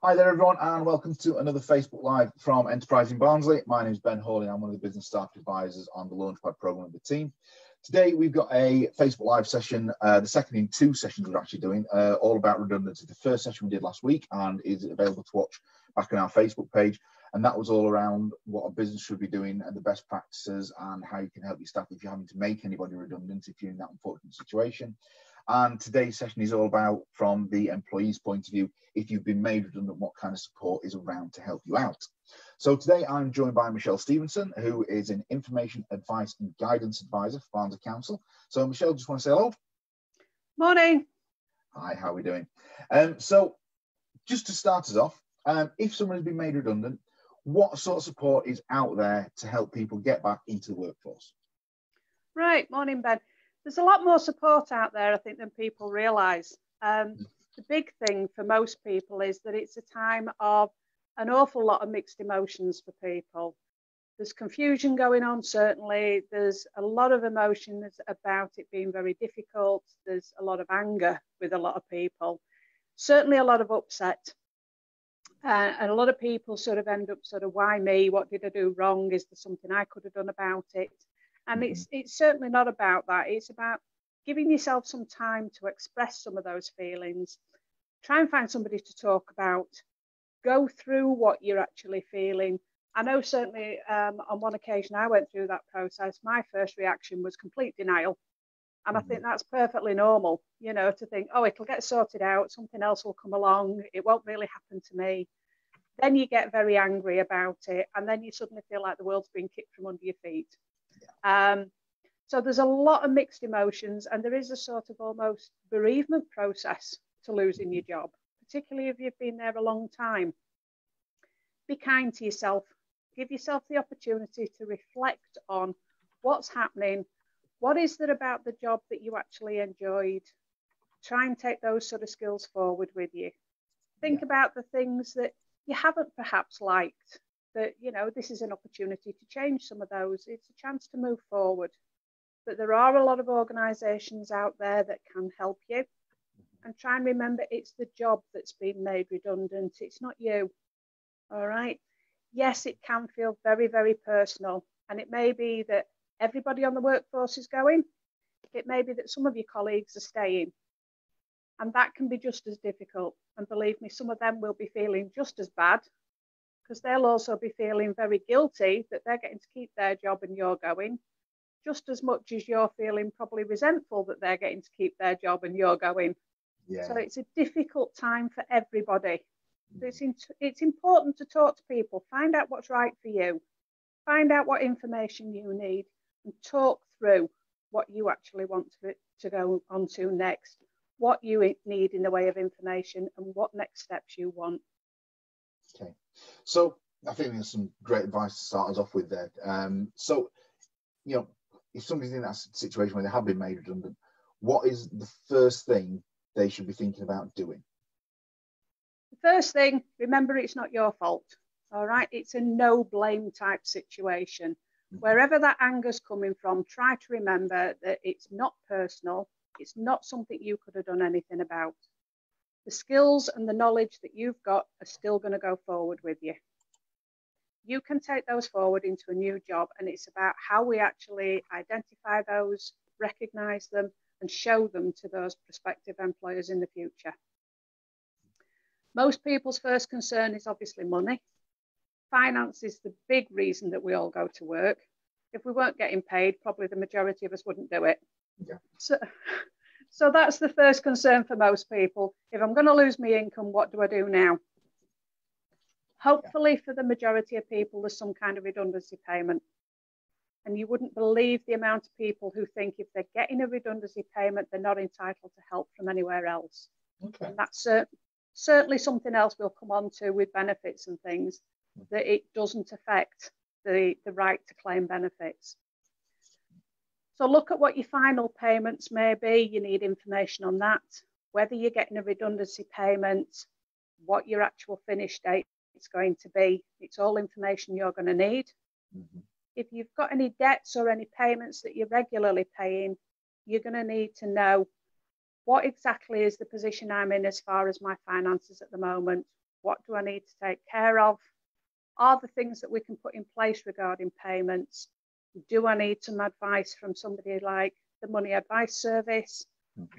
Hi there everyone, and welcome to another Facebook Live from Enterprising Barnsley. My name is Ben Hawley. I'm one of the business staff advisors on the Launchpad program of the team. Today we've got a Facebook Live session, the second in two sessions we're actually doing, all about redundancy. The first session we did last week and is available to watch back on our Facebook page. And that was all around what a business should be doing and the best practices and how you can help your staff if you're having to make anybody redundant if you're in that unfortunate situation. And today's session is all about, from the employee's point of view, if you've been made redundant, what kind of support is around to help you out. So today I'm joined by Michelle Stevenson, who is an Information Advice and Guidance Advisor for Barnsley Council. So Michelle, just want to say hello. Morning. Hi, how are we doing? So just to start us off, if someone has been made redundant, what sort of support is out there to help people get back into the workforce? Right, morning, Ben. There's a lot more support out there, I think, than people realise. The big thing for most people is that it's a time of an awful lot of mixed emotions for people. There's confusion going on, certainly. There's a lot of emotions about it being very difficult. There's a lot of anger with a lot of people. Certainly a lot of upset. And a lot of people sort of end up why me? What did I do wrong? Is there something I could have done about it? And it's certainly not about that. It's about giving yourself some time to express some of those feelings. Try and find somebody to talk about. Go through what you're actually feeling. I know certainly on one occasion I went through that process. My first reaction was complete denial. And I think that's perfectly normal, you know, to think, oh, it'll get sorted out. Something else will come along. It won't really happen to me. Then you get very angry about it. And then you suddenly feel like the world's been kicked from under your feet. So there's a lot of mixed emotions, and there is a sort of almost bereavement process to losing your job, particularly if you've been there a long time. Be kind to yourself. Give yourself the opportunity to reflect on what's happening. What is there about the job that you actually enjoyed? Try and take those sort of skills forward with you. Think about the things that you haven't perhaps liked. That, you know, this is an opportunity to change some of those. It's a chance to move forward. But there are a lot of organisations out there that can help you. And try and remember, it's the job that's been made redundant. It's not you. All right. Yes, it can feel very, very personal. And it may be that everybody on the workforce is going. It may be that some of your colleagues are staying. And that can be just as difficult. And believe me, some of them will be feeling just as bad, because they'll also be feeling very guilty that they're getting to keep their job and you're going, just as much as you're feeling probably resentful that they're getting to keep their job and you're going. Yeah. So it's a difficult time for everybody. It's important to talk to people, find out what's right for you, find out what information you need, and talk through what you actually want to go on to next, what you need in the way of information, and what next steps you want. Okay. So I think there's some great advice to start us off with there. So, you know, if somebody's in that situation where they have been made redundant, what is the first thing they should be thinking about doing? The first thing, remember, it's not your fault. All right. It's a no blame type situation. Wherever that anger's coming from, try to remember that it's not personal. It's not something you could have done anything about. The skills and the knowledge that you've got are still going to go forward with you. You can take those forward into a new job, and it's about how we actually identify those, recognise them, and show them to those prospective employers in the future. Most people's first concern is obviously money. Finance is the big reason that we all go to work. If we weren't getting paid, probably the majority of us wouldn't do it. Yeah. So that's the first concern for most people. If I'm going to lose my income, what do I do now? Hopefully for the majority of people, there's some kind of redundancy payment. And you wouldn't believe the amount of people who think if they're getting a redundancy payment, they're not entitled to help from anywhere else. Okay. And that's certainly something else we'll come on to with benefits and things, that it doesn't affect the right to claim benefits. So look at what your final payments may be. You need information on that, whether you're getting a redundancy payment, what your actual finish date is going to be. It's all information you're going to need. If you've got any debts or any payments that you're regularly paying, you're going to need to know what exactly is the position I'm in as far as my finances at the moment. What do I need to take care of? Are there things that we can put in place regarding payments? Do I need some advice from somebody like the Money Advice Service,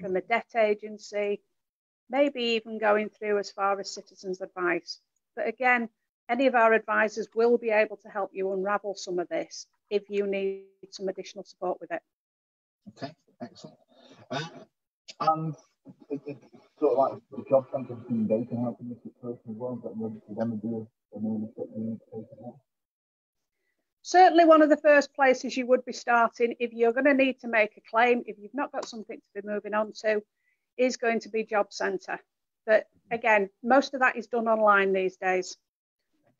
from a debt agency, maybe even going through as far as Citizens Advice? But again, any of our advisors will be able to help you unravel some of this if you need some additional support with it. Okay, excellent. And sort of like the job centre team, they can help in this situation as well. But for them to do a normal step you need to take it on. Certainly one of the first places you would be starting if you're going to need to make a claim, if you've not got something to be moving on to, is going to be Job Centre. But again, most of that is done online these days.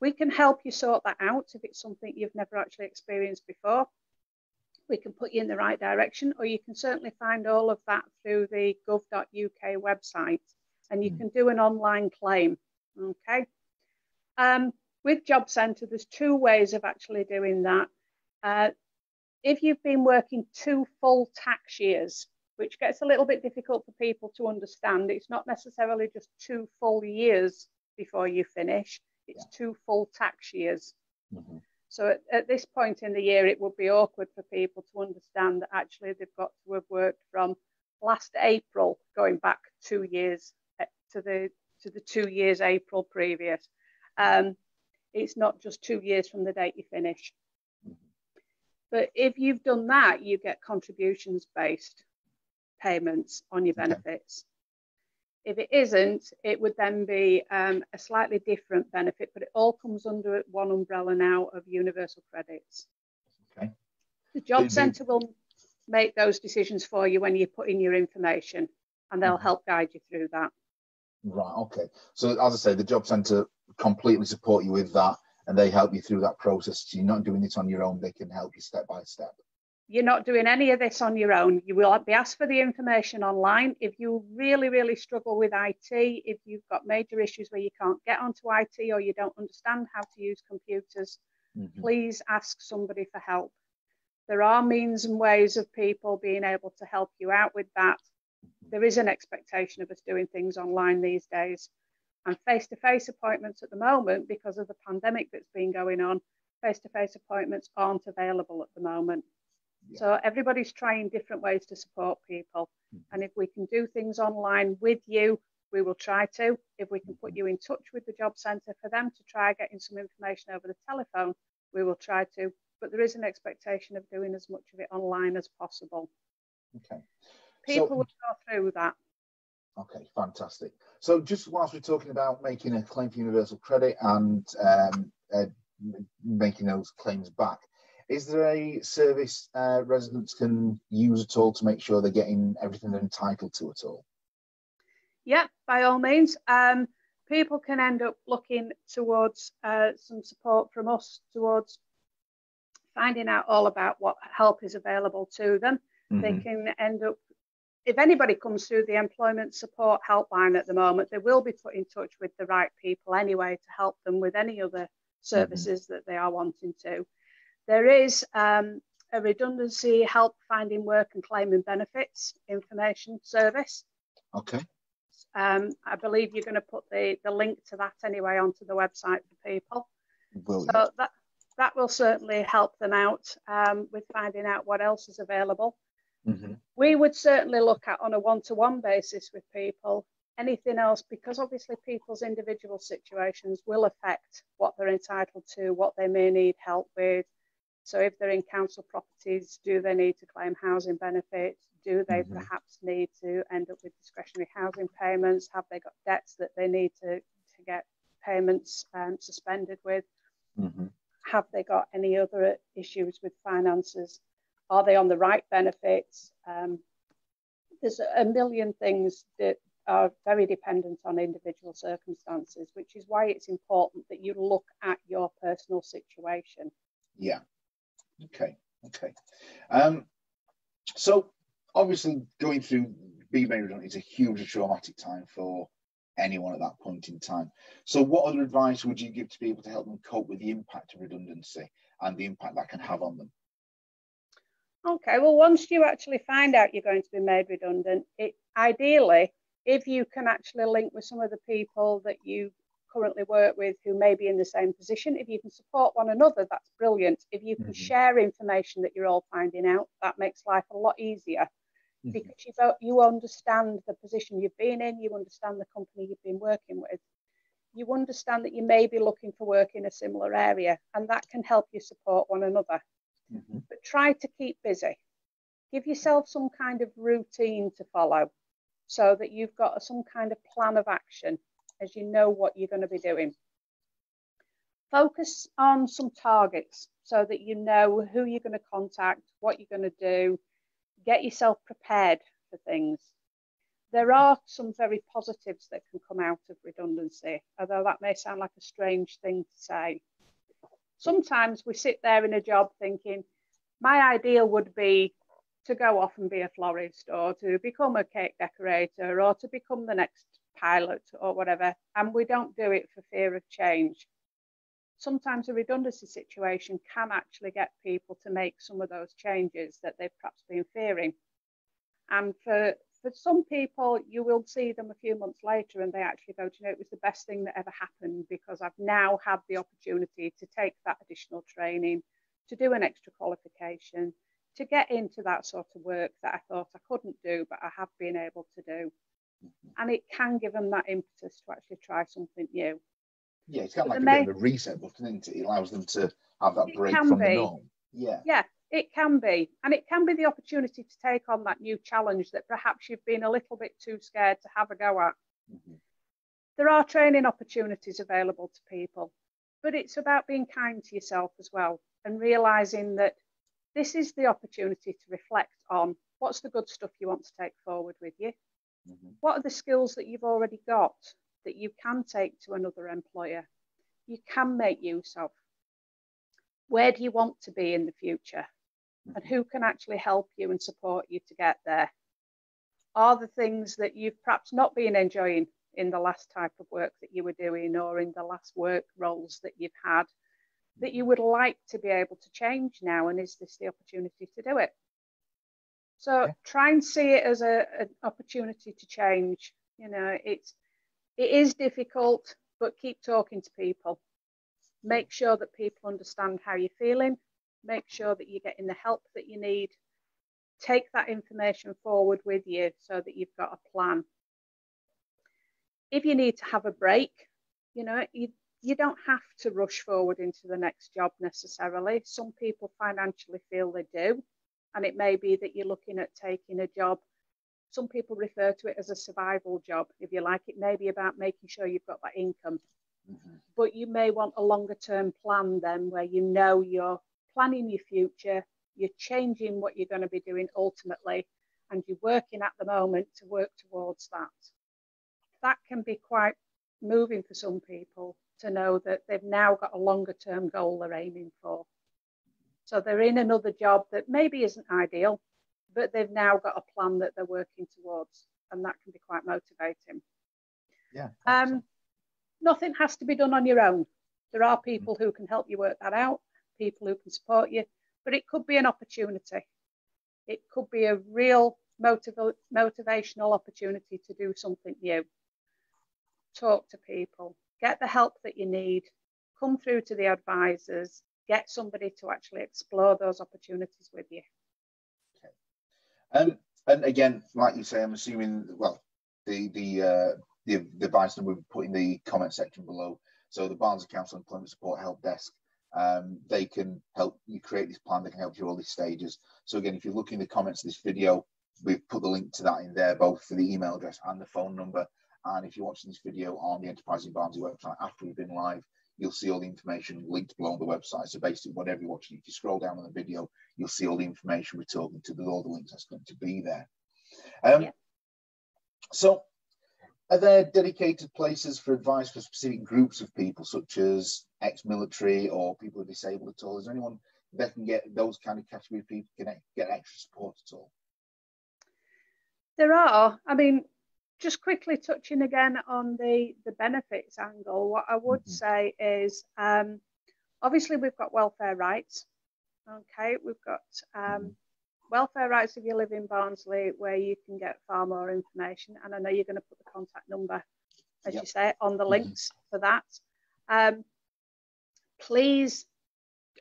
We can help you sort that out if it's something you've never actually experienced before. We can put you in the right direction, or you can certainly find all of that through the gov.uk website, and you can do an online claim. Okay. With Job Centre, there's two ways of actually doing that. If you've been working 2 full tax years, which gets a little bit difficult for people to understand, it's not necessarily just 2 full years before you finish, it's 2 full tax years. So at this point in the year, it would be awkward for people to understand that actually they've got to have worked from last April going back 2 years to the 2 years April previous. It's not just 2 years from the date you finish. But if you've done that, you get contributions-based payments on your benefits. If it isn't, it would then be a slightly different benefit, but it all comes under one umbrella now of universal credits. Okay. The Job Centre will make those decisions for you when you put in your information, and they'll help guide you through that. Right, okay. So as I say, the Job Centre completely support you with that, and they help you through that process. So you're not doing it on your own, they can help you step by step. You're not doing any of this on your own. You will be asked for the information online. If you really, really struggle with IT, if you've got major issues where you can't get onto IT or you don't understand how to use computers, please ask somebody for help. There are means and ways of people being able to help you out with that. There is an expectation of us doing things online these days. And face-to-face appointments at the moment, because of the pandemic that's been going on, face-to-face appointments aren't available at the moment. So everybody's trying different ways to support people. And if we can do things online with you, we will try to. If we can put you in touch with the Job Centre for them to try getting some information over the telephone, we will try to. But there is an expectation of doing as much of it online as possible. Okay. People will go through that. Okay, fantastic. So just whilst we're talking about making a claim for universal credit and making those claims back, is there a service residents can use at all to make sure they're getting everything they're entitled to at all? Yeah, by all means. People can end up looking towards some support from us towards finding out all about what help is available to them. They can end up, if anybody comes through the employment support helpline at the moment, they will be put in touch with the right people anyway to help them with any other services that they are wanting to. There is a redundancy help finding work and claiming benefits information service. Okay. I believe you're going to put the link to that anyway onto the website for people. So that will certainly help them out with finding out what else is available. We would certainly look at on a one-to-one basis with people anything else, because obviously people's individual situations will affect what they're entitled to, what they may need help with. So if they're in council properties, do they need to claim housing benefits? Do they perhaps need to end up with discretionary housing payments? Have they got debts that they need to get payments suspended with? Have they got any other issues with finances? Are they on the right benefits? There's a million things that are very dependent on individual circumstances, which is why it's important that you look at your personal situation. Yeah. Okay. So obviously going through being made redundant is a hugely traumatic time for anyone at that point in time. So what other advice would you give to people to help them cope with the impact of redundancy and the impact that can have on them? Okay, well, once you actually find out you're going to be made redundant, ideally, if you can actually link with some of the people that you currently work with who may be in the same position. If you can support one another, that's brilliant. If you can share information that you're all finding out, that makes life a lot easier, because you understand the position you've been in, you understand the company you've been working with, you understand that you may be looking for work in a similar area, and that can help you support one another. But try to keep busy. Give yourself some kind of routine to follow so that you've got some kind of plan of action as you know what you're going to be doing. Focus on some targets so that you know who you're going to contact, what you're going to do. Get yourself prepared for things. There are some very positives that can come out of redundancy, although that may sound like a strange thing to say. Sometimes we sit there in a job thinking, my ideal would be to go off and be a florist, or to become a cake decorator, or to become the next pilot or whatever, and we don't do it for fear of change. Sometimes a redundancy situation can actually get people to make some of those changes that they've perhaps been fearing. And for some people, you will see them a few months later and they actually go, you know, it was the best thing that ever happened, because I've now had the opportunity to take that additional training, to do an extra qualification, to get into that sort of work that I thought I couldn't do, but I have been able to do. And it can give them that impetus to actually try something new. Yeah, it's kind of like a bit of a reset button, isn't it? It allows them to have that break from the norm. Yeah, it can be. And it can be the opportunity to take on that new challenge that perhaps you've been a little bit too scared to have a go at. There are training opportunities available to people, but it's about being kind to yourself as well, and realizing that this is the opportunity to reflect on what's the good stuff you want to take forward with you. What are the skills that you've already got that you can take to another employer, you can make use of? Where do you want to be in the future? And who can actually help you and support you to get there? Are the things that you've perhaps not been enjoying in the last type of work that you were doing, or in the last work roles that you've had, that you would like to be able to change now? And is this the opportunity to do it? So try and see it as an opportunity to change. You know, it is difficult, but keep talking to people. Make sure that people understand how you're feeling. Make sure that you're getting the help that you need. Take that information forward with you so that you've got a plan. If you need to have a break, you know, you don't have to rush forward into the next job necessarily. Some people financially feel they do, and it may be that you're looking at taking a job. Some people refer to it as a survival job, if you like. It may be about making sure you've got that income. But you may want a longer term plan then, where you know you're planning your future, you're changing what you're going to be doing ultimately, and you're working at the moment to work towards that. That can be quite moving for some people, to know that they've now got a longer term goal they're aiming for. So they're in another job that maybe isn't ideal, but they've now got a plan that they're working towards, and that can be quite motivating. Yeah. Nothing has to be done on your own. There are people who can help you work that out, people who can support you, but it could be an opportunity. It could be a real motivational opportunity to do something new. Talk to people, get the help that you need, come through to the advisors, get somebody to actually explore those opportunities with you. And again, like you say, I'm assuming, well, the advice that we've put in the comment section below. So the Barnsley Council Employment Support Help Desk, they can help you create this plan. They can help you all these stages. So again, if you look in the comments of this video, we've put the link to that in there, both for the email address and the phone number. And if you're watching this video on the Enterprising Barnsley website after we've been live, you'll see all the information linked below on the website. So basically, whatever you're watching, if you scroll down on the video, you'll see all the information we're talking to, with all the links that's going to be there. So are there dedicated places for advice for specific groups of people, such as ex-military or people who are disabled at all? Is there anyone that can get those kind of category of people, can get extra support at all? There are. I mean, just quickly touching again on the benefits angle, what I would say is, obviously we've got welfare rights. Okay, we've got welfare rights if you live in Barnsley, where you can get far more information. And I know you're going to put the contact number as you say, on the links for that. Please,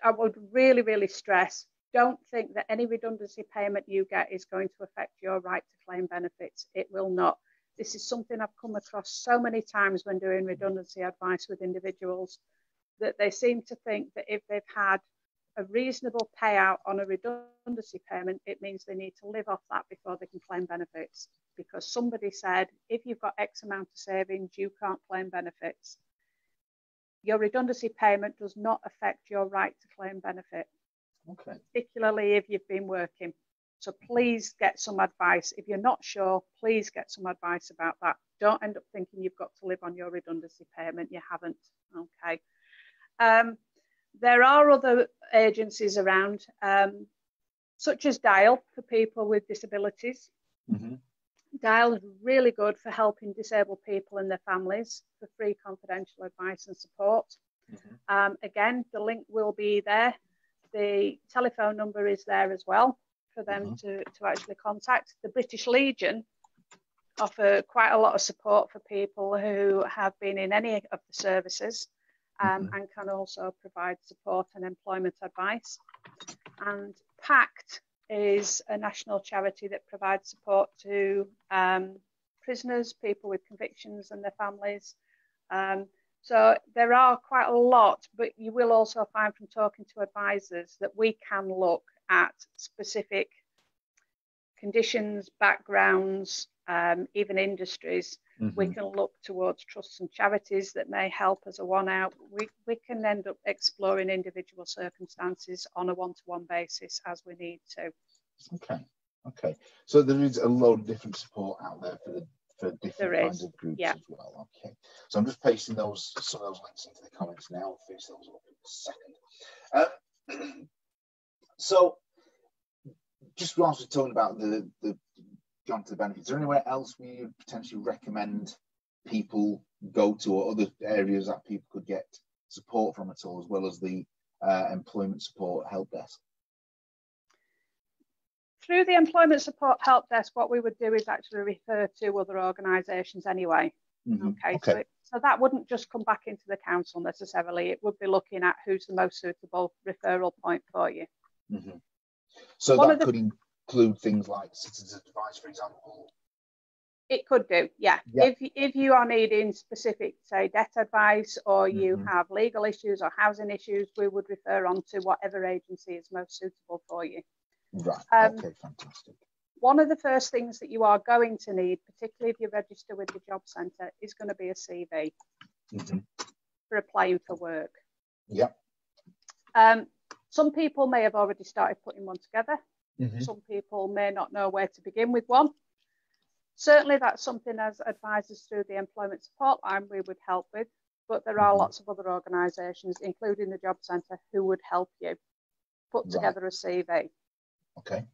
I would really, really stress, don't think that any redundancy payment you get is going to affect your right to claim benefits. It will not. This is something I've come across so many times when doing redundancy advice with individuals, that they seem to think that if they've had a reasonable payout on a redundancy payment, it means they need to live off that before they can claim benefits. Because somebody said, if you've got X amount of savings, you can't claim benefits. Your redundancy payment does not affect your right to claim benefit, particularly if you've been working. So please get some advice. If you're not sure, please get some advice about that. Don't end up thinking you've got to live on your redundancy payment. You haven't. Okay. There are other agencies around, such as Dial for people with disabilities. Dial is really good for helping disabled people and their families for free confidential advice and support. Again, the link will be there. The telephone number is there as well for them to actually contact. The British Legion offer quite a lot of support for people who have been in any of the services, and can also provide support and employment advice. And PACT is a national charity that provides support to prisoners, people with convictions and their families. So there are quite a lot, but you will also find from talking to advisors that we can look at specific conditions, backgrounds, even industries. We can look towards trusts and charities that may help as a one out. We can end up exploring individual circumstances on a one-to-one basis as we need to. Okay. So there is a lot of different support out there for different kinds of groups as well. Okay. So I'm just pasting some of those links into the comments now. I'll finish those up in a second. So just whilst we're talking about the gone to the benefits, is there anywhere else we would potentially recommend people go to, or other areas that people could get support from at all, as well as the employment support help desk? Through the employment support help desk, what we would do is actually refer to other organisations anyway. So that wouldn't just come back into the council necessarily. It would be looking at who's the most suitable referral point for you. So that could include things like citizens advice, for example? It could do, yeah. If you are needing specific, say, debt advice, or you have legal issues or housing issues, we would refer on to whatever agency is most suitable for you. Right, okay, fantastic. One of the first things that you are going to need, particularly if you register with the job centre, is going to be a CV for applying for work. Some people may have already started putting one together. Some people may not know where to begin with one. Certainly that's something as advisors through the employment support line we would help with, but there are lots of other organisations, including the job centre, who would help you put together a CV. Okay.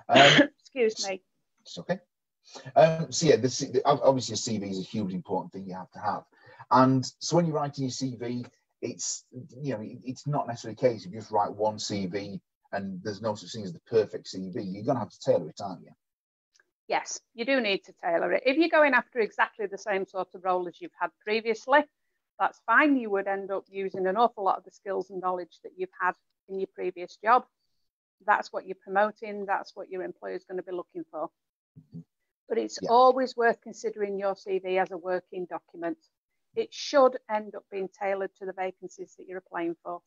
Excuse me. It's okay. So yeah, obviously a CV is a hugely important thing you have to have. And so when you're writing your CV, it's not necessarily the case if you just write one CV and there's no such thing as the perfect CV. You're going to have to tailor it, aren't you? Yes, you do need to tailor it. If you're going after exactly the same sort of role as you've had previously, that's fine. You would end up using an awful lot of the skills and knowledge that you've had in your previous job. That's what you're promoting. That's what your employer is going to be looking for. But it's always worth considering your CV as a working document. It should end up being tailored to the vacancies that you're applying for,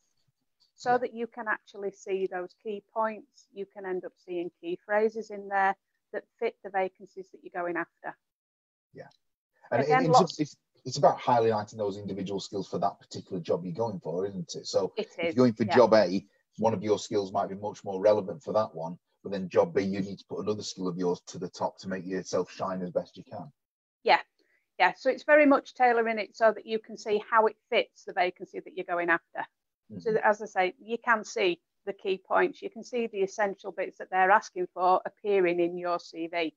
so that you can actually see those key points. You can end up seeing key phrases in there that fit the vacancies that you're going after. And again, it's about highlighting those individual skills for that particular job you're going for, isn't it? So if you're going for job A, one of your skills might be much more relevant for that one, but then job B, you need to put another skill of yours to the top to make yourself shine as best you can. So it's very much tailoring it so that you can see how it fits the vacancy that you're going after. So that, as I say, you can see the key points. You can see the essential bits that they're asking for appearing in your CV.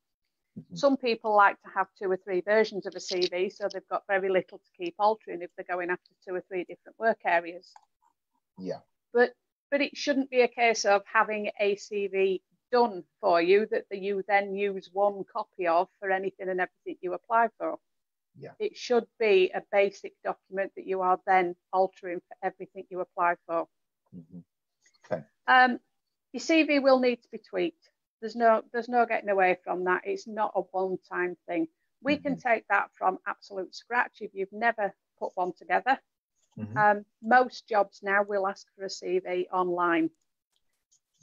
Some people like to have 2 or 3 versions of a CV, so they've got very little to keep altering if they're going after 2 or 3 different work areas. But it shouldn't be a case of having a CV done for you that you then use one copy of for anything and everything you apply for. Yeah. It should be a basic document that you are then altering for everything you apply for. Okay. Your CV will need to be tweaked. There's no getting away from that. It's not a one-time thing. We can take that from absolute scratch if you've never put one together. Most jobs now will ask for a CV online.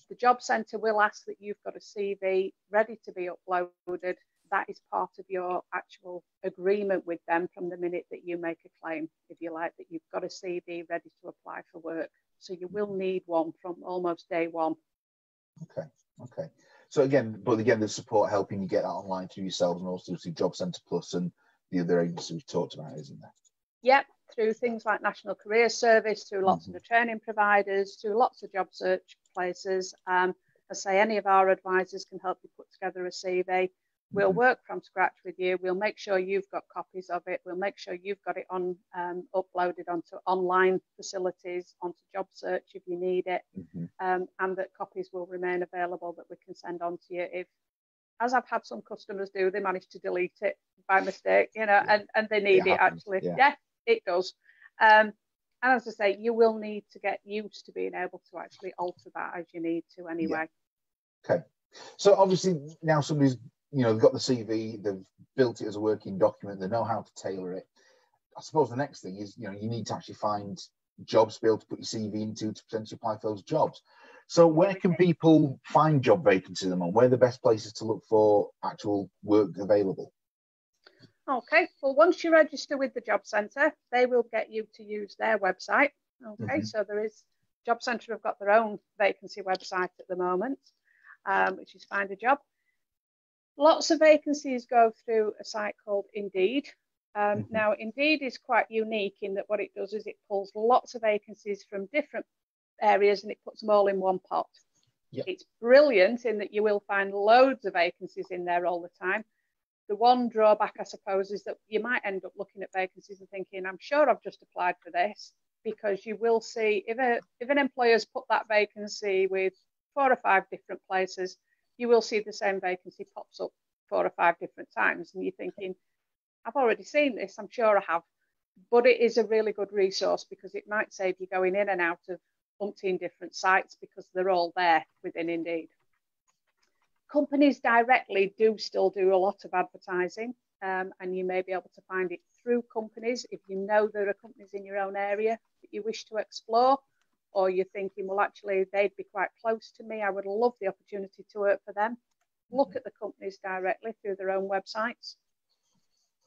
The job centre will ask that you've got a CV ready to be uploaded. That is part of your actual agreement with them from the minute that you make a claim, if you like, that you've got a CV ready to apply for work. So you will need one from almost day one. Okay. So again, there's support helping you get that online through yourselves and also through Job Centre Plus and the other agencies we've talked about, isn't there? Yep, through things like National Careers Service, through lots of the training providers, through lots of job search places. I say any of our advisors can help you put together a CV. We'll work from scratch with you. We'll make sure you've got copies of it. We'll make sure you've got it on uploaded onto online facilities, onto job search if you need it, and that copies will remain available that we can send on to you if, as I've had some customers do, they manage to delete it by mistake, and they need it actually. Yeah, it does. And as I say, you will need to get used to being able to actually alter that as you need to anyway. Yeah. Okay. So obviously now somebody's, they've got the CV, they've built it as a working document, they know how to tailor it. I suppose the next thing is, you need to actually find jobs to be able to put your CV into to potentially apply for those jobs. So where can people find job vacancies at the moment? Where are the best places to look for actual work available? Okay, well, once you register with the Job Centre, they will get you to use their website. Okay, so there is, Job Centre have got their own vacancy website at the moment, which is Find a Job. Lots of vacancies go through a site called Indeed. Now, Indeed is quite unique in that what it does is it pulls lots of vacancies from different areas and it puts them all in one pot. Yep. It's brilliant in that you will find loads of vacancies in there all the time. The one drawback, I suppose, is that you might end up looking at vacancies and thinking, I'm sure I've just applied for this, because you will see if an employer's put that vacancy with 4 or 5 different places, you will see the same vacancy pops up 4 or 5 different times. And you're thinking, I've already seen this, I'm sure I have. But it is a really good resource because it might save you going in and out of umpteen different sites because they're all there within Indeed. Companies directly do still do a lot of advertising, and you may be able to find it through companies. If you know there are companies in your own area that you wish to explore, or you're thinking, well, actually, they'd be quite close to me, I would love the opportunity to work for them. Look at the companies directly through their own websites.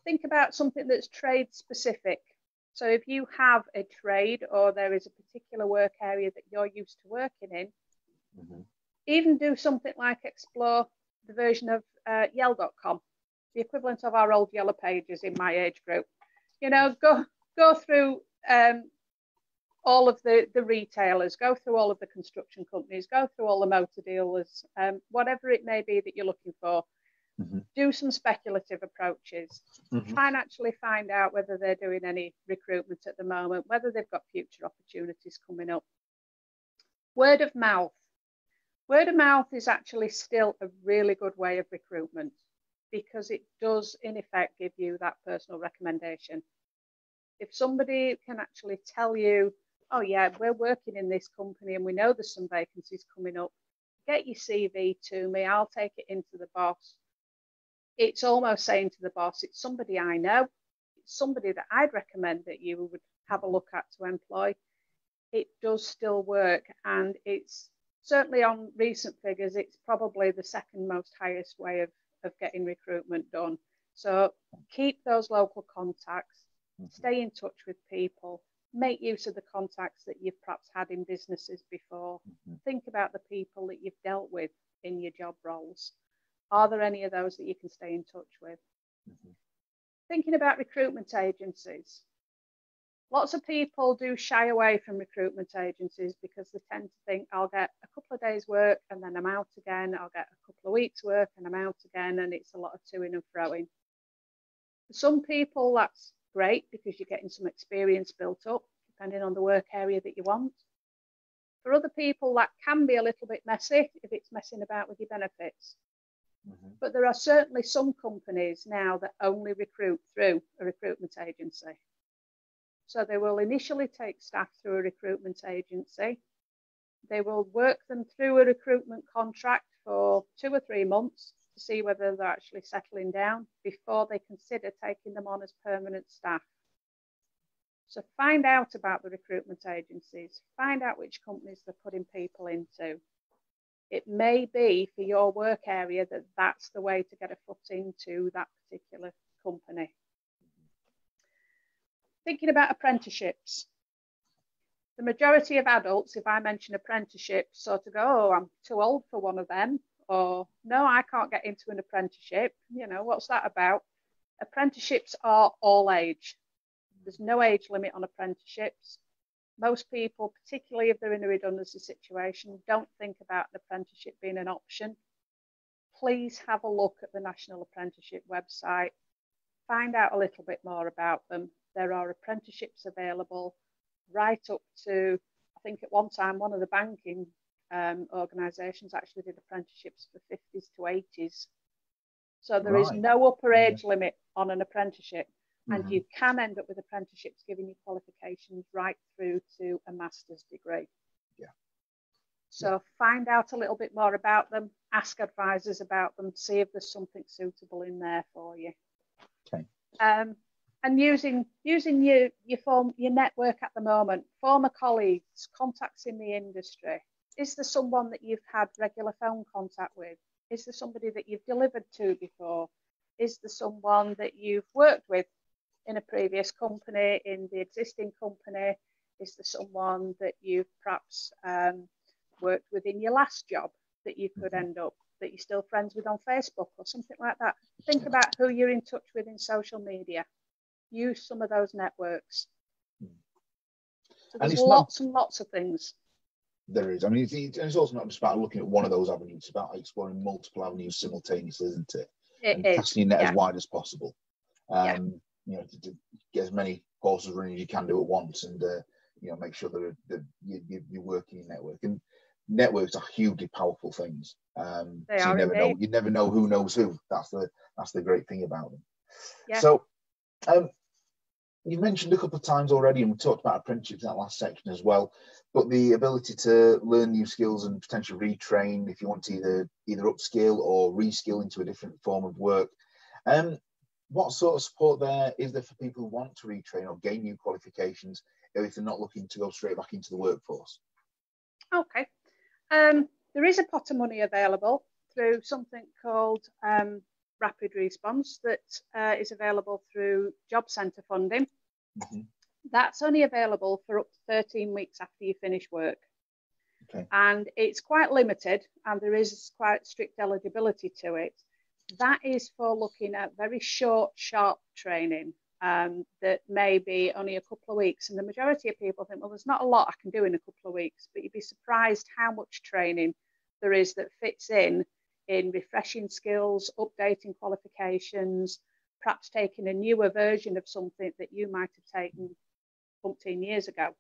Think about something that's trade specific. So if you have a trade or there is a particular work area that you're used to working in, even do something like explore the version of yell.com, the equivalent of our old Yellow Pages in my age group. Go through all of the retailers, go through all of the construction companies, go through all the motor dealers, whatever it may be that you're looking for. Do some speculative approaches. Try and actually find out whether they're doing any recruitment at the moment, whether they've got future opportunities coming up. Word of mouth. Word of mouth is actually still a really good way of recruitment because it does, in effect, give you that personal recommendation. If somebody can actually tell you, oh yeah, we're working in this company and we know there's some vacancies coming up, get your CV to me, I'll take it into the boss. It's almost saying to the boss, it's somebody I know, it's somebody that I'd recommend that you would have a look at to employ. It does still work, and it's certainly on recent figures, it's probably the second most highest way of getting recruitment done. So keep those local contacts, stay in touch with people, make use of the contacts that you've perhaps had in businesses before. Think about the people that you've dealt with in your job roles. Are there any of those that you can stay in touch with? Thinking about recruitment agencies. Lots of people do shy away from recruitment agencies because they tend to think, I'll get a couple of days work and then I'm out again. I'll get a couple of weeks work and I'm out again. And it's a lot of toing and froing. For some people, that's great because you're getting some experience built up, depending on the work area that you want. For other people, that can be a little bit messy if it's messing about with your benefits. But there are certainly some companies now that only recruit through a recruitment agency. So they will initially take staff through a recruitment agency. They will work them through a recruitment contract for 2 or 3 months to see whether they're actually settling down before they consider taking them on as permanent staff. So find out about the recruitment agencies, find out which companies they're putting people into. It may be for your work area that that's the way to get a foot into that particular company. Thinking about apprenticeships. The majority of adults, if I mention apprenticeship, sort of go, oh, I'm too old for one of them, or no, I can't get into an apprenticeship. You know, what's that about? Apprenticeships are all age. There's no age limit on apprenticeships. Most people, particularly if they're in a redundancy situation, don't think about an apprenticeship being an option. Please have a look at the National Apprenticeship website. Find out a little bit more about them. There are apprenticeships available right up to, I think at one time, one of the banking organisations actually did apprenticeships for 50s to 80s. So there is no upper age limit on an apprenticeship. And you can end up with apprenticeships giving you qualifications right through to a master's degree. So find out a little bit more about them, ask advisors about them, see if there's something suitable in there for you. And using your network at the moment, former colleagues, contacts in the industry. Is there someone that you've had regular phone contact with? Is there somebody that you've delivered to before? Is there someone that you've worked with in a previous company, in the existing company? Is there someone that you've perhaps worked with in your last job that you could end up, that you're still friends with on Facebook or something like that? Think about who you're in touch with in social media. Use some of those networks. So there's lots and lots of things. There is. I mean, it's also not just about looking at one of those avenues. It's about exploring multiple avenues simultaneously, isn't it? And casting your net as wide as possible. You know, to get as many horses running as you can do at once, and you know, make sure that you're working your network. And networks are hugely powerful things. They so are indeed. You never know who knows who. That's the great thing about them. Yeah. So, you mentioned a couple of times already, and we talked about apprenticeships in that last section as well. But the ability to learn new skills and potentially retrain if you want to either upskill or reskill into a different form of work. What sort of support there is there for people who want to retrain or gain new qualifications if they're not looking to go straight back into the workforce? Okay. There is a pot of money available through something called Rapid Response that is available through Job Centre funding. That's only available for up to 13 weeks after you finish work. And it's quite limited, and there is quite strict eligibility to it. That is for looking at very short, sharp training that may be only a couple of weeks. And the majority of people think, well, there's not a lot I can do in a couple of weeks, but you'd be surprised how much training there is that fits in refreshing skills, updating qualifications, perhaps taking a newer version of something that you might have taken 15 years ago.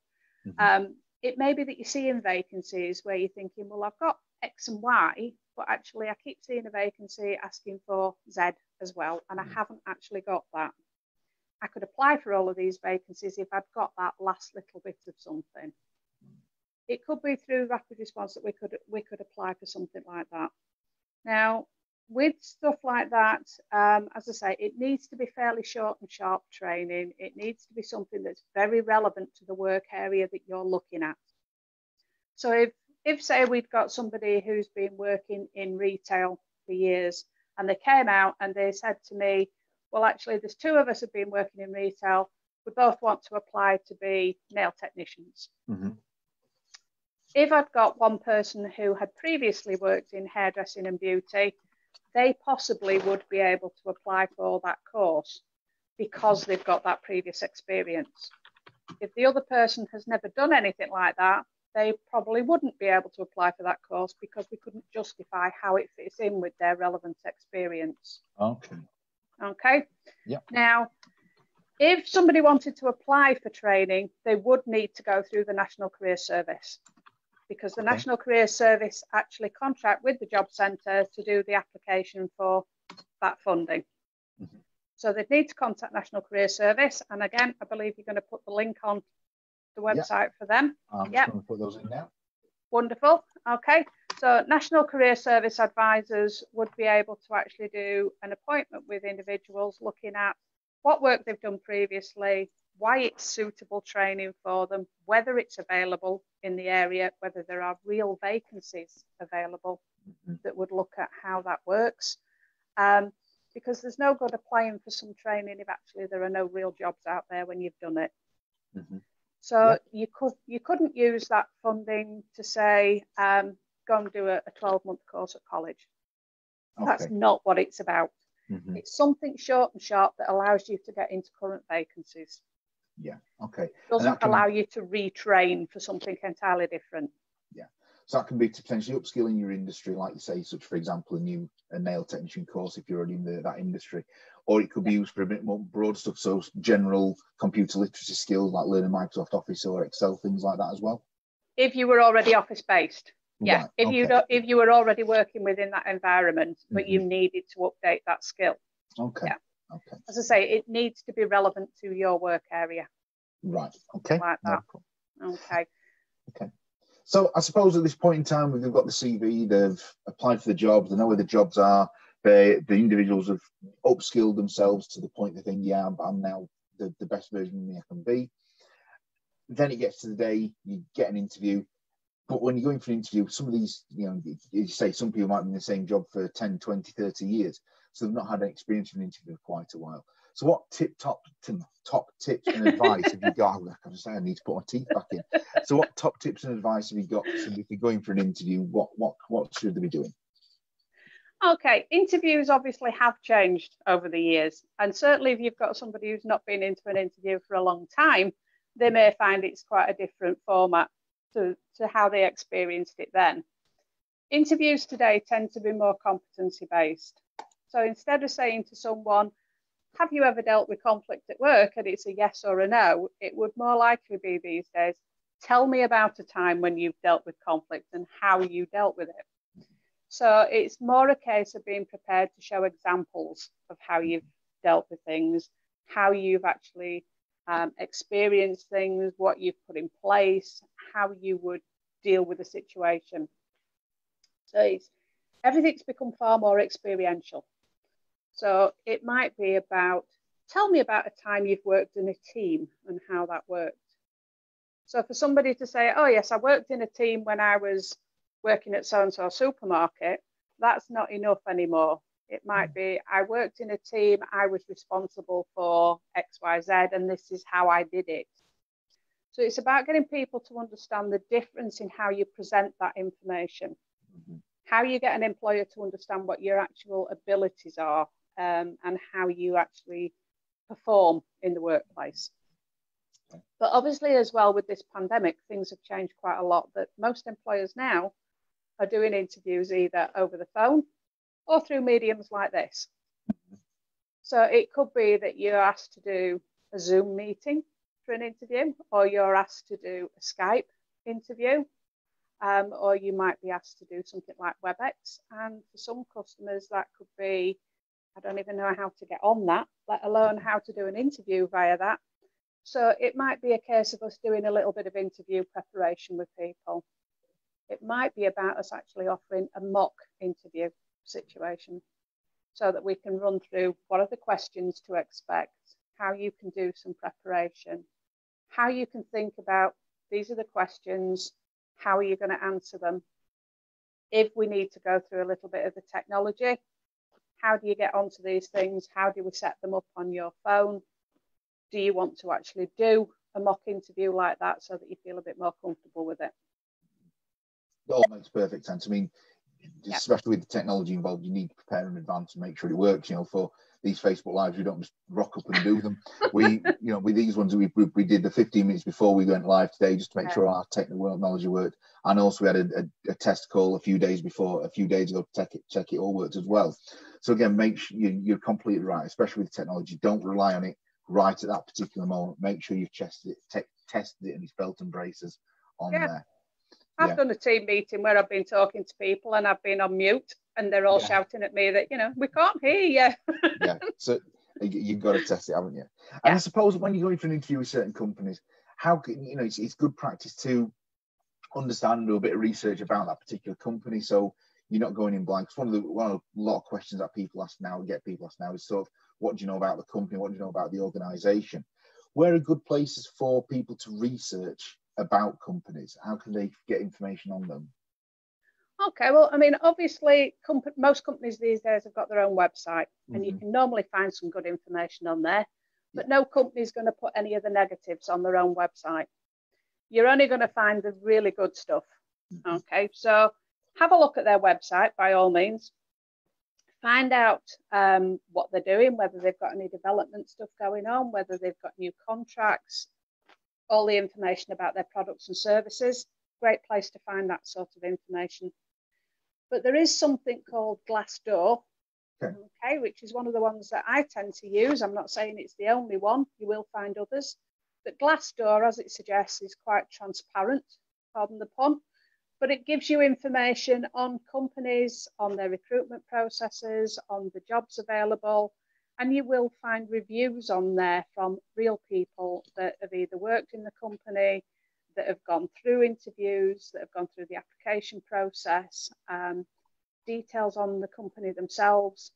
It may be that you're seeing vacancies where you're thinking, well, I've got X and Y, but actually I keep seeing a vacancy asking for Z as well, and I haven't actually got that. I could apply for all of these vacancies if I'd got that last little bit of something. It could be through Rapid Response that we could apply for something like that. Now, with stuff like that, as I say, it needs to be fairly short and sharp training. It needs to be something that's very relevant to the work area that you're looking at. So if say we've got somebody who's been working in retail for years, and they came out and they said to me, well, actually, there's 2 of us have been working in retail. We both want to apply to be nail technicians. If I've got one person who had previously worked in hairdressing and beauty, they possibly would be able to apply for that course because they've got that previous experience. If the other person has never done anything like that, they probably wouldn't be able to apply for that course because we couldn't justify how it fits in with their relevant experience. Okay. Now, if somebody wanted to apply for training, they would need to go through the National Career Service, because the National Career Service actually contract with the job centre to do the application for that funding. So they'd need to contact National Career Service. And again, I believe you're going to put the link on the website for them. I'm just going to put those in now. Wonderful. Okay. So National Career Service advisors would be able to actually do an appointment with individuals looking at what work they've done previously, why it's suitable training for them, whether it's available in the area, whether there are real vacancies available that would look at how that works. Because there's no good applying for some training if actually there are no real jobs out there when you've done it. So you couldn't use that funding to say, go and do a 12-month course at college. That's not what it's about. It's something short and sharp that allows you to get into current vacancies. Doesn't allow you to retrain for something entirely different. So that can be to potentially upskill in your industry, like you say, such for example, a nail technician course if you're already in that industry, or it could be used for a bit more broad stuff, so general computer literacy skills like learning Microsoft Office or Excel, things like that as well. If you were already office based, if you were already working within that environment, but you needed to update that skill. As I say, it needs to be relevant to your work area. Like that. Okay. So I suppose at this point in time, they've got the CV, they've applied for the jobs, they know where the jobs are, the individuals have upskilled themselves to the point they think, I'm now the best version of me I can be. Then it gets to the day, you get an interview. But when you're going for an interview, some of these, you say some people might be in the same job for 10, 20, 30 years. So they've not had an experience in an interview for quite a while. So what top tips and advice have you got? I need to put my teeth back in. So what top tips and advice have you got? So if you're going for an interview, what should they be doing? Okay, interviews obviously have changed over the years. And certainly if you've got somebody who's not been into an interview for a long time, they may find it's quite a different format to how they experienced it then. Interviews today tend to be more competency based. So instead of saying to someone, have you ever dealt with conflict at work? And it's a yes or a no, it would more likely be these days, tell me about a time when you've dealt with conflict and how you dealt with it. So it's more a case of being prepared to show examples of how you've dealt with things, how you've actually experienced things, what you've put in place, how you would deal with a situation. So everything's become far more experiential. So it might be about, tell me about a time you've worked in a team and how that worked. So for somebody to say, oh yes, I worked in a team when I was working at so-and-so supermarket, that's not enough anymore. It might be, I worked in a team, I was responsible for X, Y, Z, and this is how I did it. So it's about getting people to understand the difference in how you present that information, how you get an employer to understand what your actual abilities are, and how you actually perform in the workplace. But obviously as well with this pandemic, things have changed quite a lot, that most employers now are doing interviews either over the phone or through mediums like this. So it could be that you're asked to do a Zoom meeting for an interview, or you're asked to do a Skype interview, or you might be asked to do something like WebEx. And for some customers, that could be, I don't even know how to get on that, let alone how to do an interview via that. So it might be a case of us doing a little bit of interview preparation with people. It might be about us actually offering a mock interview situation so that we can run through what are the questions to expect, how you can do some preparation, how you can think about these are the questions, how are you going to answer them? If we need to go through a little bit of the technology, how do you get onto these things? How do we set them up on your phone? Do you want to actually do a mock interview like that so that you feel a bit more comfortable with it? It all makes perfect sense. I mean, especially with the technology involved, you need to prepare in advance and make sure it works. For these Facebook Lives, we don't just rock up and do them. We, with these ones, we did the 15 minutes before we went live today just to make sure our technical knowledge worked. And also we had a test call a few days ago to check it all worked as well. So again, make sure you're completely right, especially with technology. Don't rely on it right at that particular moment. Make sure you've tested it and it's belt and braces on there. I've done a team meeting where I've been talking to people and I've been on mute and they're all shouting at me that, we can't hear you. Yeah, so you've got to test it, haven't you? And I suppose when you're going for an interview with certain companies, how can, it's good practice to understand and do a bit of research about that particular company, so you're not going in blind. Because one of a lot of questions that people ask now is sort of, what do you know about the company? What do you know about the organisation? Where are good places for people to research about companies? How can they get information on them? Okay, well, I mean, obviously, most companies these days have got their own website, and you can normally find some good information on there, but no company is going to put any of the negatives on their own website. You're only going to find the really good stuff. Okay, so have a look at their website by all means. Find out what they're doing, whether they've got any development stuff going on, whether they've got new contracts, all the information about their products and services. Great place to find that sort of information. But there is something called Glassdoor, okay, which is one of the ones that I tend to use. I'm not saying it's the only one. You will find others. But Glassdoor, as it suggests, is quite transparent, pardon the pun, but it gives you information on companies, on their recruitment processes, on the jobs available, and you will find reviews on there from real people that have either worked in the company, that have gone through interviews, that have gone through the application process, details on the company themselves,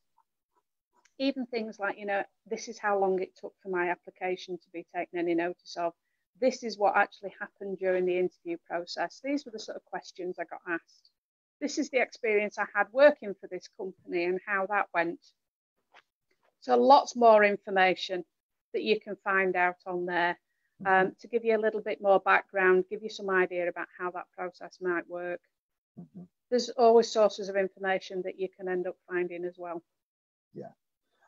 even things like, this is how long it took for my application to be taken any notice of. This is what actually happened during the interview process. These were the sort of questions I got asked. This is the experience I had working for this company and how that went. So lots more information that you can find out on there to give you a little bit more background, give you some idea about how that process might work. There's always sources of information that you can end up finding as well. Yeah.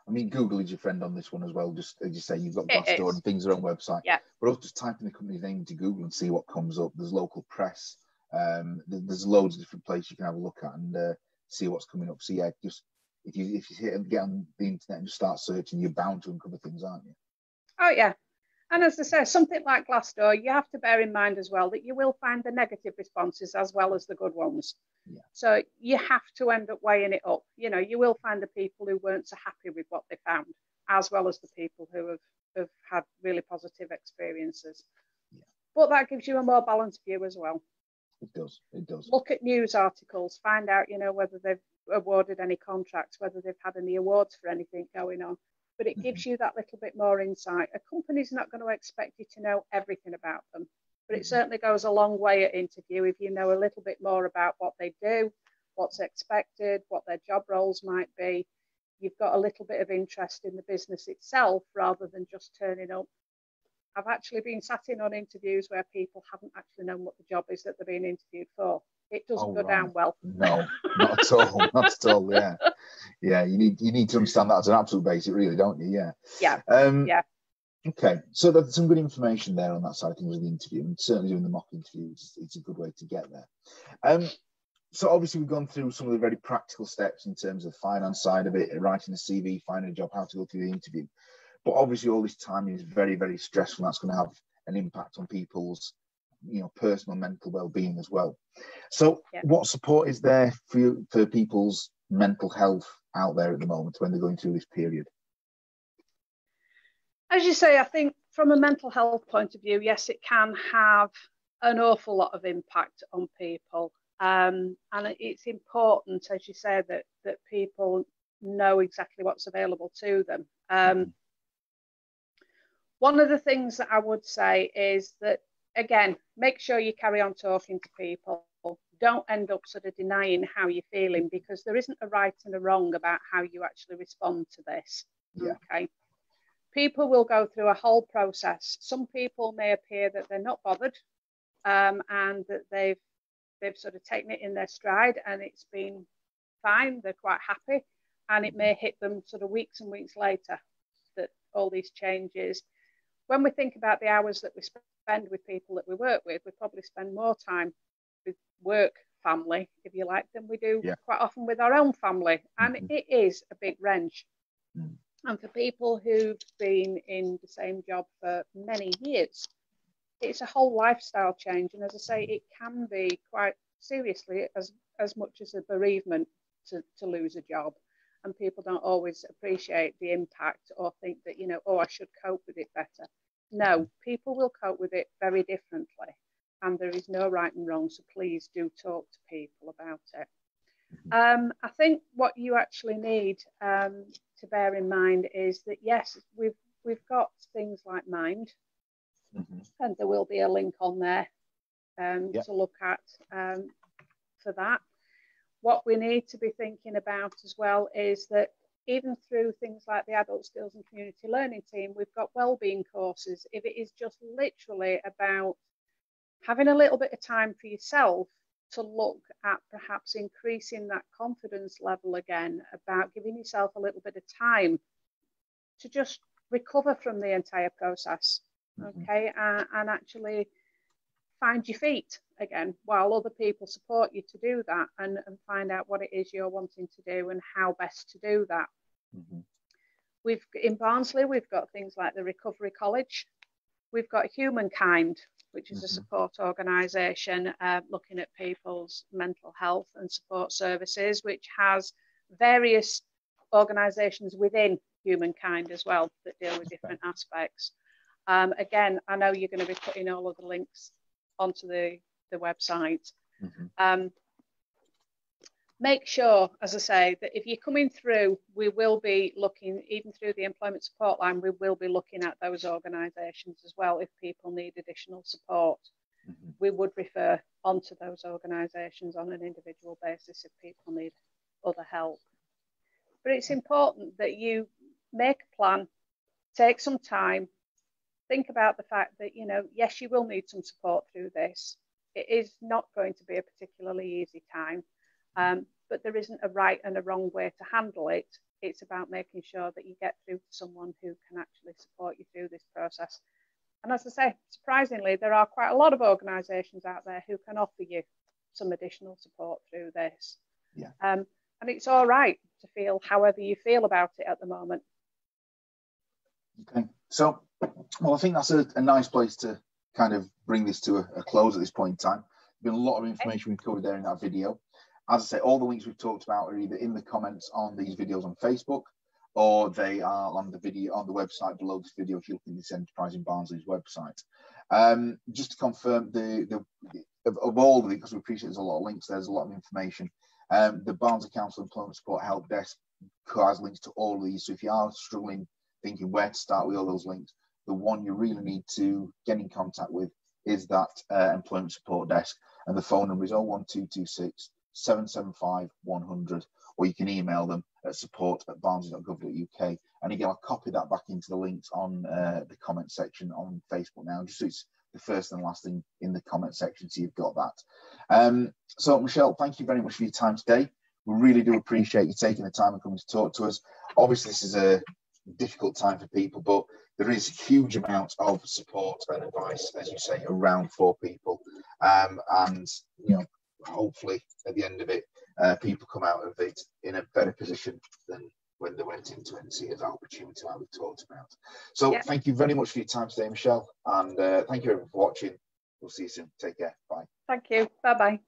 I mean, Google is your friend on this one as well. Just as you say, you've got Glassdoor and things are on website. Yeah. But also just type in the company's name into Google and see what comes up. There's local press. There's loads of different places you can have a look at and see what's coming up. So yeah, just if you get on the internet and just start searching, you're bound to uncover things, aren't you? Oh yeah. And as I say, something like Glassdoor, you have to bear in mind as well that you will find the negative responses as well as the good ones. Yeah. So you have to end up weighing it up. You will find the people who weren't so happy with what they found, as well as the people who have had really positive experiences. Yeah. But that gives you a more balanced view as well. It does. Look at news articles, find out, whether they've awarded any contracts, whether they've had any awards for anything going on. But it gives you that little bit more insight. A company's not going to expect you to know everything about them, but it certainly goes a long way at interview if you know a little bit more about what they do, what's expected, what their job roles might be. You've got a little bit of interest in the business itself rather than just turning up. I've actually been sat in on interviews where people haven't actually known what the job is that they're being interviewed for. It doesn't go down well. No, not at all. Not at all. Yeah, yeah. You need to understand that as an absolute basic, really, don't you? Yeah. Yeah. Yeah. Okay, so there's some good information there on that side of things with the interview, and certainly doing the mock interview, it's a good way to get there. So obviously we've gone through some of the very practical steps in terms of the finance side of it, writing a CV, finding a job, how to go through the interview. But obviously all this time is very, very stressful. That's going to have an impact on people's, personal mental well-being as well. So what support is there for people's mental health out there at the moment when they're going through this period? As you say, I think from a mental health point of view, yes, it can have an awful lot of impact on people. And it's important, as you say, that people know exactly what's available to them. One of the things that I would say is that, again, make sure you carry on talking to people. Don't end up sort of denying how you're feeling, because there isn't a right and a wrong about how you actually respond to this. Yeah. Okay. People will go through a whole process. Some people may appear that they're not bothered and that they've sort of taken it in their stride and it's been fine. They're quite happy. And it may hit them sort of weeks and weeks later that all these changes. When we think about the hours that we spend with people that we work with, we probably spend more time with work family, if you like, than we do quite often with our own family. And it is a big wrench. And for people who've been in the same job for many years, it's a whole lifestyle change. And as I say, it can be quite seriously as much as a bereavement to lose a job. And people don't always appreciate the impact or think that, you know, oh, I should cope with it better. No, people will cope with it very differently. And there is no right and wrong. So please do talk to people about it. I think what you actually need to bear in mind is that, yes, we've got things like Mind, and there will be a link on there to look at for that. What we need to be thinking about as well is that even through things like the Adult Skills and Community Learning team, we've got wellbeing courses. If it is just literally about having a little bit of time for yourself to look at perhaps increasing that confidence level again, about giving yourself a little bit of time to just recover from the entire process, okay, and actually find your feet again while other people support you to do that, and find out what it is you're wanting to do and how best to do that. We've in Barnsley, we've got things like the Recovery College. We've got Humankind, which is a support organisation looking at people's mental health and support services, which has various organisations within Humankind as well that deal with different aspects. Again, I know you're going to be putting all of the links onto the website. Make sure, as I say, that if you're coming through, we will be looking, even through the employment support line, we will be looking at those organisations as well. If people need additional support, we would refer onto those organisations on an individual basis if people need other help. But it's important that you make a plan, take some time, think about the fact that, you know, yes, you will need some support through this. It is not going to be a particularly easy time. But there isn't a right and a wrong way to handle it. It's about making sure that you get through to someone who can actually support you through this process. And as I say, surprisingly, there are quite a lot of organisations out there who can offer you some additional support through this. And it's all right to feel however you feel about it at the moment. Okay, so, well, I think that's a nice place to kind of bring this to a close at this point in time. There's been a lot of information we've covered there in that video. As I say, all the links we've talked about are either in the comments on these videos on Facebook, or they are on the video on the website below this video if you look in this Enterprising Barnsley's website. Just to confirm, of all of it, because we appreciate there's a lot of links, there's a lot of information. The Barnsley Council Employment Support Help Desk has links to all of these. So if you are struggling, thinking where to start with all those links, the one you really need to get in contact with is that Employment Support Desk, and the phone number is 01226 775 100, or you can email them at support@barnsley.gov.uk, and again, I'll copy that back into the links on the comment section on Facebook now, just so it's the first and last thing in the comment section, so you've got that. So Michelle, thank you very much for your time today. We really do appreciate you taking the time and coming to talk to us. Obviously this is a difficult time for people, but there is a huge amount of support and advice, as you say, around for people, and you know, hopefully at the end of it, people come out of it in a better position than when they went into it, and see it as an opportunity like we've talked about. So thank you very much for your time today, Michelle, and thank you everyone for watching. We'll see you soon. Take care. Bye. Thank you. Bye-bye.